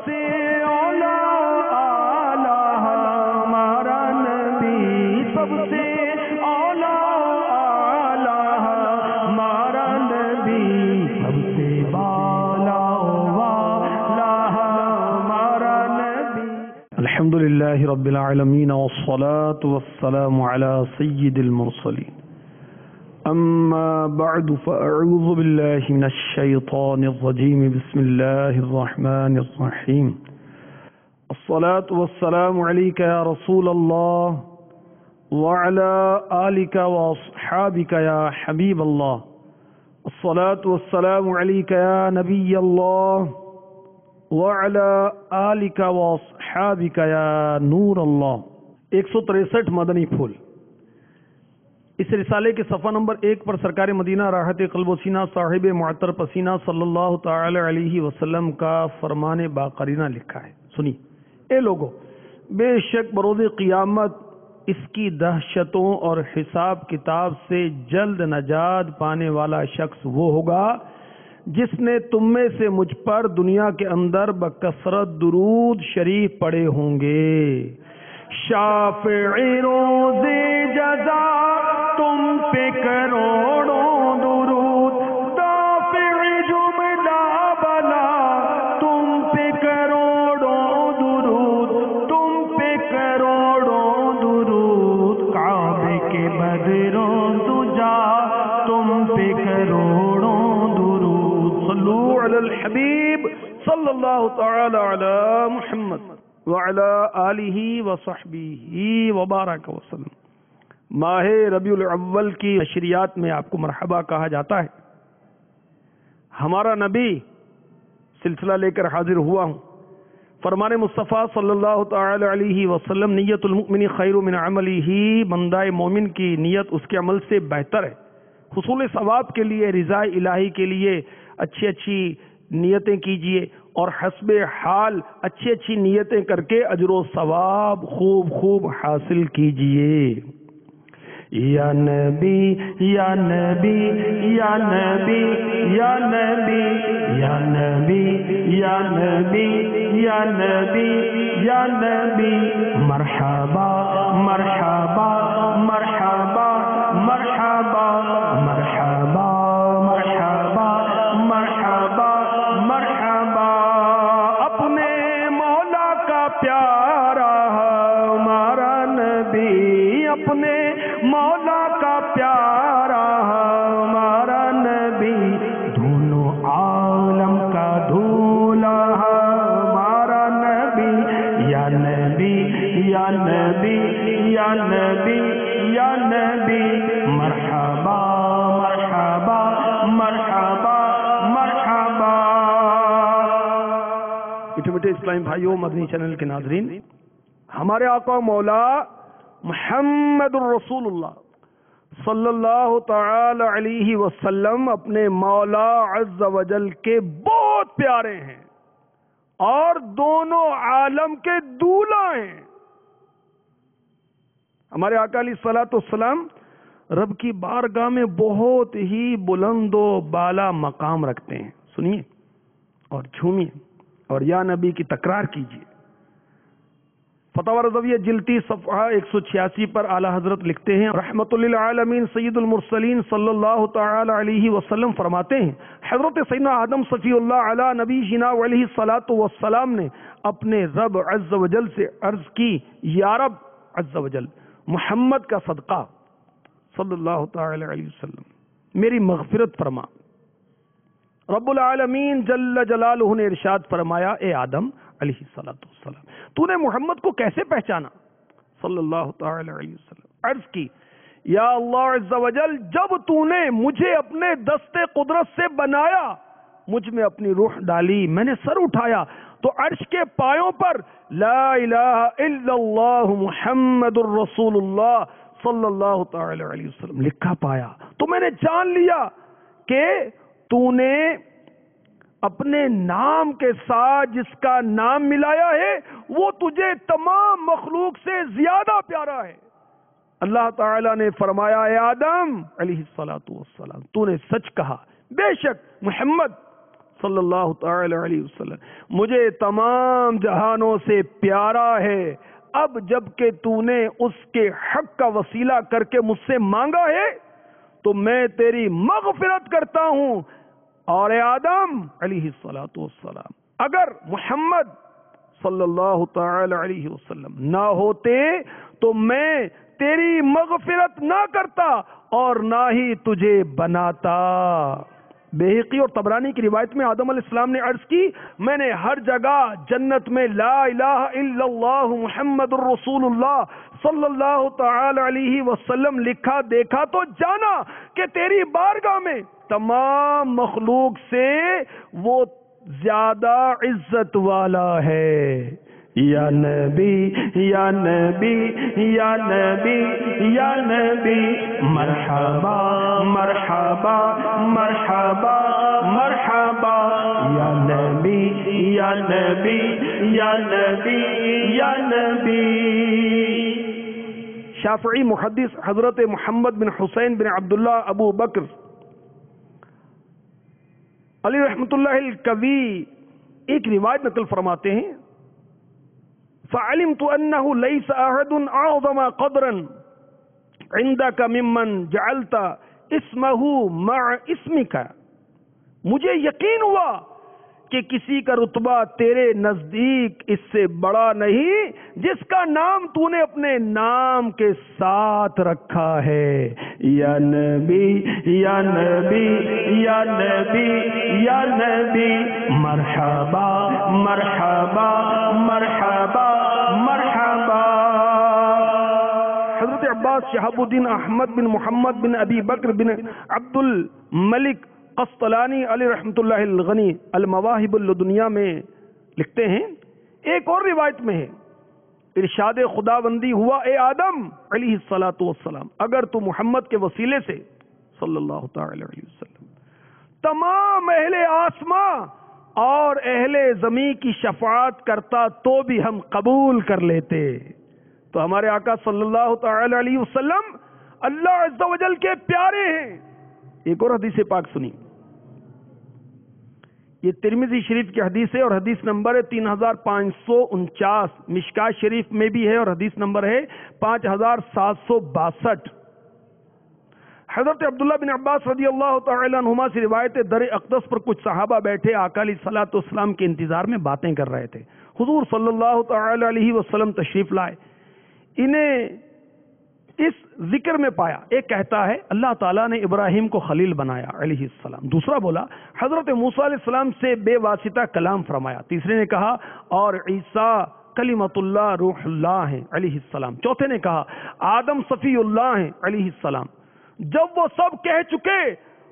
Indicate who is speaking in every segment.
Speaker 1: سے اولا آلہ ہمارا نبی، سب سے اولا آلہ ہمارا نبی، سب سے بالا والا ہمارا نبی۔ الحمدللہ رب العالمین والصلاة والسلام علی سید المرسلین، اما بعد فاعوذ باللہ من الشیطان الرجیم، بسم اللہ الرحمن الرحیم۔ الصلاة والسلام علیک یا رسول اللہ وعلی آلک واصحابک یا حبیب اللہ، الصلاة والسلام علیک یا نبی اللہ وعلی آلک واصحابک یا نور اللہ۔ 163 مدنی پھول۔ اس رسالے کے صفحہ نمبر 1 پر سرکار مدینہ راحت قلب و سینہ صاحب معطر پسینہ صلی اللہ تعالی علیہ وسلم کا فرمان باقرینہ لکھا ہے۔ سنی اے لوگو، بے شک بروز قیامت اس کی دہشتوں اور حساب کتاب سے جلد نجات پانے والا شخص وہ ہوگا جس نے تم میں سے مجھ پر دنیا کے اندر بکثرت درود شریف پڑھے ہوں گے۔ شافعی روز جزا تم پہ کروڑوں درود، دافع جملہ بلا تم پہ کروڑوں درود، تم پہ کروڑوں درود، کعبے کے بدروں دجا تم پہ کروڑوں درود۔ صلو علی الحبیب صلی اللہ تعالی علی محمد وعلی آلہ وصحبہ وبارک وسلم۔ ماہ ربیع الاول کی نشریات میں آپ کو مرحبا کہا جاتا ہے۔ ہمارا نبی سلسلہ لے کر حاضر ہوا ہوں۔ فرمان مصطفیٰ صلی اللہ تعالی علیہ وسلم، نیت المؤمن خیر من عملہ، بندہ مومن کی نیت اس کے عمل سے بہتر ہے۔ حصول ثواب کے لیے، رضا الہی کے لیے اچھی اچھی نیتیں کیجئے اور حسب حال اچھی اچھی نیتیں کر کے اجر و ثواب خوب خوب حاصل کیجئے۔ یا نبی یا نبی یا نبی یا نبی یا نبی یا نبی یا نبی یا نبی، مرحبا مرحبا مرحبا مرحبا مرحبا مرحبا مرحبا مرحبا۔ اپنے مولا کا پیارا ہمارا نبی، اپنے مولا کا پیارا ہمارا نبی، دونوں عالم کا دھولا ہمارا نبی۔ یا نبی یا نبی یا نبی یا نبی، مرحبا مرحبا مرحبا مرحبا۔ میٹھے میٹھے اسلام بھائیوں، مدنی چینل کے ناظرین، ہمارے آقا مولا محمد الرسول اللہ صلی اللہ تعالی علیہ وسلم اپنے مولا عز و جل کے بہت پیارے ہیں اور دونوں عالم کے دولہ ہیں۔ ہمارے آقا علیہ الصلوۃ والسلام رب کی بارگاہ میں بہت ہی بلند و بالا مقام رکھتے ہیں۔ سنیے اور جھومیے اور یا نبی کی تکرار کیجیے۔ فتاوی رضویہ جلد 30 صفحہ 186 پر اعلی حضرت لکھتے ہیں، رحمت للعالمین سید المرسلین صلی اللہ تعالی علیہ وسلم فرماتے ہیں، حضرت سیدنا آدم صفی اللہ علی نبی جنا علیہ الصلاۃ والسلام نے اپنے رب عز و جل سے عرض کی، یا رب عز و جل، محمد کا صدقہ صلی اللہ تعالی علیہ وسلم میری مغفرت فرما۔ رب العالمین جل جلالہ نے ارشاد فرمایا، اے آدم علیہ الصلوۃ والسلام، تو نے محمد کو کیسے پہچانا؟ صلی اللہ تعالی علیہ وسلم عرض کی، یا اللہ عز و جل، جب تو نے مجھے اپنے دست قدرت سے بنایا، مجھ میں اپنی روح ڈالی، میں نے سر اٹھایا تو عرش کے پایوں پر لا الہ الا اللہ محمد الرسول اللہ صلی اللہ تعالی علیہ وسلم لکھا پایا، تو میں نے جان لیا کہ تو نے اپنے نام کے ساتھ جس کا نام ملایا ہے وہ تجھے تمام مخلوق سے زیادہ پیارا ہے۔ اللہ تعالیٰ نے فرمایا، اے آدم علیہ الصلوۃ والسلام، تو نے سچ کہا، بے شک محمد صلی اللہ تعالی علیہ وسلم، مجھے تمام جہانوں سے پیارا ہے، اب جب کہ تو نے اس کے حق کا وسیلہ کر کے مجھ سے مانگا ہے تو میں تیری مغفرت کرتا ہوں۔ اور اے آدم علیہ الصلوۃ والسلام، اگر محمد صلی اللہ تعالی علیہ وسلم نہ ہوتے تو میں تیری مغفرت نہ کرتا اور نہ ہی تجھے بناتا۔ بیہقی اور طبرانی کی روایت میں آدم علیہ السلام نے عرض کی، میں نے ہر جگہ جنت میں لا الہ الا اللہ محمد الرسول اللہ صلی اللہ تعالی علیہ وسلم لکھا دیکھا تو جانا کہ تیری بارگاہ میں تمام مخلوق سے وہ زیادہ عزت والا ہے۔ یا نبی یا نبی یا نبی یا نبی، مرحبا مرحبا مرحبا مرحبا، یا نبی یا نبی یا نبی یا نبی۔ شافعی محدث حضرت محمد بن حسین بن عبداللہ ابو بکر علی رحمۃ اللہ الکوی ایک روایت نقل فرماتے ہیں، فعلمت انه ليس احد اعظم قدرا عندك ممن جعلت اسمه مع اسمك، مجھے یقین ہوا کہ کسی کا رتبہ تیرے نزدیک اس سے بڑا نہیں جس کا نام تو نے اپنے نام کے ساتھ رکھا ہے۔ یا نبی یا نبی یا نبی یا نبی، مرحبا مرحبا مرحبا مرحبا۔ حضرت عباس شہاب الدین احمد بن محمد بن ابی بکر بن عبد الملک قسطلانی علی رحمۃ اللہ الغنی المواہب اللدنیہ میں لکھتے ہیں، ایک اور روایت میں ہے، ارشاد خداوندی ہوا، اے آدم علیہ الصلاۃ والسلام، اگر تو محمد کے وسیلے سے صلی اللہ تعالی علیہ وسلم تمام اہل آسماں اور اہل زمین کی شفاعت کرتا تو بھی ہم قبول کر لیتے۔ تو ہمارے آقا صلی اللہ تعالی علیہ وسلم اللہ عز و جل کے پیارے ہیں۔ ایک اور حدیث پاک سنی، یہ ترمذی شریف کی حدیث ہے اور حدیث نمبر ہے 3549، مشکاۃ شریف میں بھی ہے اور حدیث نمبر ہے 5762۔ حضرت عبداللہ بن عباس رضی اللہ تعالی عنہما سے روایت ہے، در اقدس پر کچھ صحابہ بیٹھے آقا علیہ الصلوۃ والسلام کے انتظار میں باتیں کر رہے تھے۔ حضور صلی اللہ تعالی علیہ وسلم تشریف لائے، انہیں اس ذکر میں پایا، ایک کہتا ہے اللہ تعالیٰ نے ابراہیم کو خلیل بنایا علیہ السلام، دوسرا بولا حضرت موسیٰ علیہ السلام سے بے واسطہ کلام فرمایا، تیسرے نے کہا اور عیسیٰ کلمۃ اللہ روح اللہ ہیں علیہ السلام، چوتھے نے کہا آدم صفی اللہ ہیں علیہ السلام۔ جب وہ سب کہہ چکے،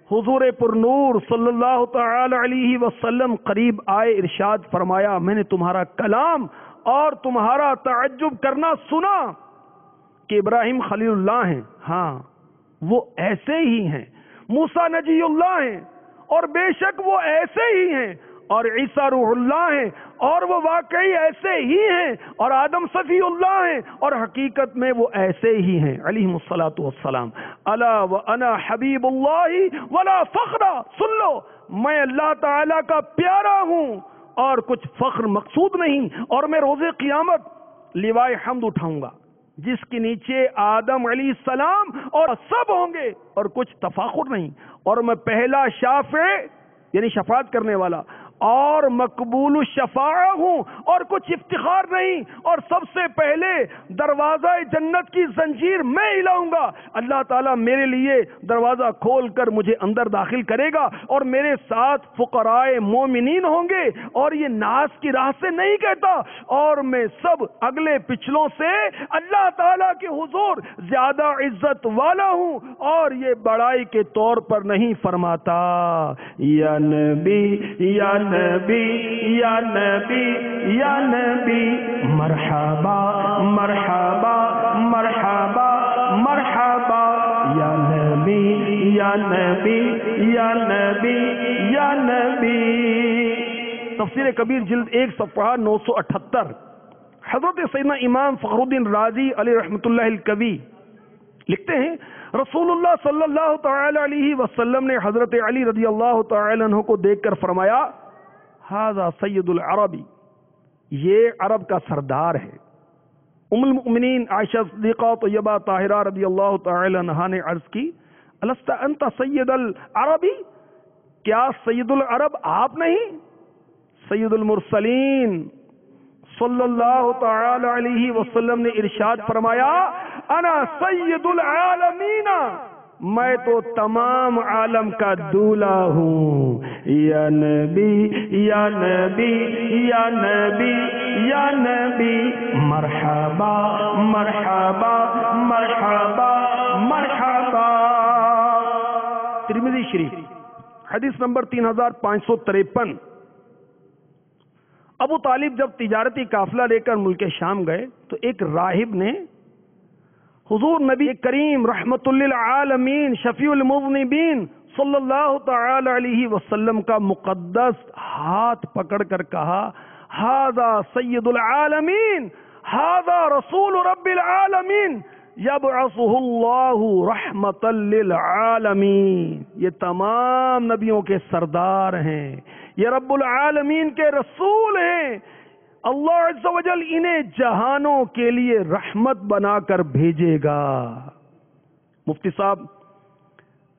Speaker 1: حضور پر نور صلی اللہ تعالی علیہ وسلم قریب آئے، ارشاد فرمایا میں نے تمہارا کلام اور تمہارا تعجب کرنا سنا کہ ابراہیم خلیل اللہ ہیں، ہاں وہ ایسے ہی ہیں، موسیٰ نجی اللہ ہیں اور بے شک وہ ایسے ہی ہیں، اور عیسیٰ روح اللہ ہیں اور وہ واقعی ایسے ہی ہیں، اور آدم صفی اللہ ہیں اور حقیقت میں وہ ایسے ہی ہیں علیہ الصلاۃ والسلام۔ الا وانا حبیب اللہ ولا فخر، سن لو میں اللہ تعالی کا پیارا ہوں اور کچھ فخر مقصود نہیں، اور میں روز قیامت لیوائے حمد اٹھاؤں گا جس کے نیچے آدم علیہ السلام اور سب ہوں گے، اور کچھ تفاخر نہیں، اور میں پہلا شافع یعنی شفاعت کرنے والا اور مقبول الشفاعہ ہوں، اور کچھ افتخار نہیں، اور سب سے پہلے دروازہ جنت کی زنجیر میں ہلاؤں گا، اللہ تعالیٰ میرے لیے دروازہ کھول کر مجھے اندر داخل کرے گا، اور میرے ساتھ فقراء مومنین ہوں گے، اور یہ ناز کی راہ سے نہیں کہتا، اور میں سب اگلے پچھلوں سے اللہ تعالیٰ کے حضور زیادہ عزت والا ہوں، اور یہ بڑائی کے طور پر نہیں فرماتا۔ یا نبی یا نبی یا نبی یا نبی، مرحبا مرحبا مرحبا مرحبا، یا نبی یا نبی یا نبی یا نبی۔ تفسیر کبیر جلد 1 صفحہ 978۔ حضرت سیدنا امام فخر الدین رازی علیہ رحمۃ اللہ الکوی لکھتے ہیں رسول اللہ صلی اللہ تعالی علیہ وسلم نے حضرت علی رضی اللہ تعالی عنہ کو دیکھ کر فرمایا ھذا سید العربی، یہ عرب کا سردار ہے۔ ام المؤمنین عائشہ صدیقہ طیبہ طاہرہ رضی اللہ تعالی عنہا نے عرض کی الست انت سید العربی، کیا سید العرب آپ نہیں؟ سید المرسلین صلی اللہ تعالی علیہ وسلم نے ارشاد فرمایا انا سید العالمین، میں تو تمام عالم کا دولہ ہوں۔ یا نبی یا نبی یا نبی یا نبی مرحبا مرحبا مرحبا مرحبا۔ ترمذی شریف حدیث نمبر 3553۔ ابو طالب جب تجارتی قافلہ لے کر ملک شام گئے تو ایک راہب نے حضور نبی کریم رحمت للعالمین شفیع المذنبین صلی اللہ تعالی علیہ وسلم کا مقدس ہاتھ پکڑ کر کہا ھذا سید العالمین ھذا رسول رب العالمین یبعثہ اللہ رحمت للعالمین، یہ تمام نبیوں کے سردار ہیں، یہ رب العالمین کے رسول ہیں، اللہ عز و جل انہیں جہانوں کے لیے رحمت بنا کر بھیجے گا۔ مفتی صاحب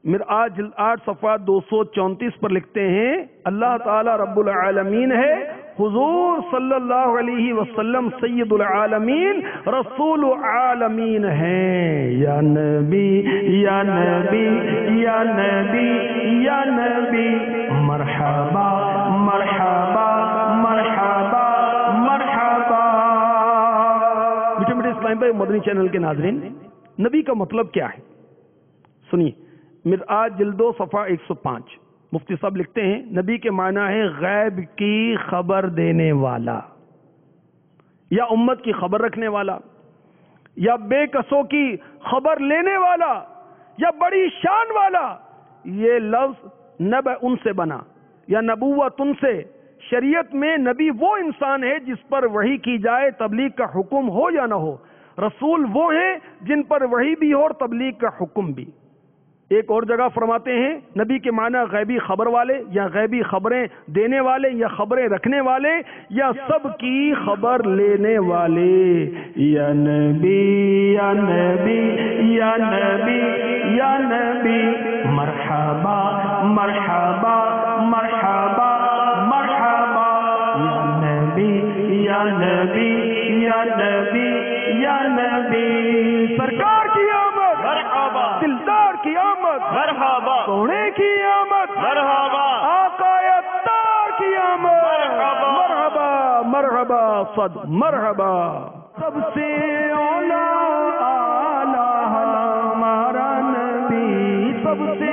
Speaker 1: مرآت جلد 8 صفحہ 234 پر لکھتے ہیں اللہ تعالی رب العالمین ہے، حضور صلی اللہ علیہ وسلم سید العالمین رسول عالمین ہیں۔ یا نبی یا نبی یا نبی یا نبی مرحبا مرحبا مرحبا مرحبا۔ میٹھے میٹھے اسلام بھائی مدنی چینل کے ناظرین، نبی کا مطلب کیا ہے سنیے۔ مرآت جلد 2 صفحہ 105 مفتی صاحب لکھتے ہیں نبی کے معنی ہے غیب کی خبر دینے والا، یا امت کی خبر رکھنے والا، یا بے کسوں کی خبر لینے والا، یا بڑی شان والا۔ یہ لفظ نبع ان سے بنا یا نبوت ان سے۔ شریعت میں نبی وہ انسان ہے جس پر وحی کی جائے، تبلیغ کا حکم ہو یا نہ ہو۔ رسول وہ ہیں جن پر وحی بھی ہو اور تبلیغ کا حکم بھی۔ ایک اور جگہ فرماتے ہیں نبی کے معنی غیبی خبر والے، یا غیبی خبریں دینے والے، یا خبریں رکھنے والے، یا سب کی خبر لینے والے۔ یا نبی یا نبی یا نبی یا نبی مرحبا مرحبا مرحبا مرحبا۔ یا نبی یا نبی یا نبی یا نبی سرکار کی آمد مرحبا، دلدار کی آمد مرحبا، سونے کی آمد مرحبا، آقا اتار کی آمد مرحبا مرحبا مرحبا صد مرحبا۔ سب سے اولا اعلی ہمارا نبی، سب سے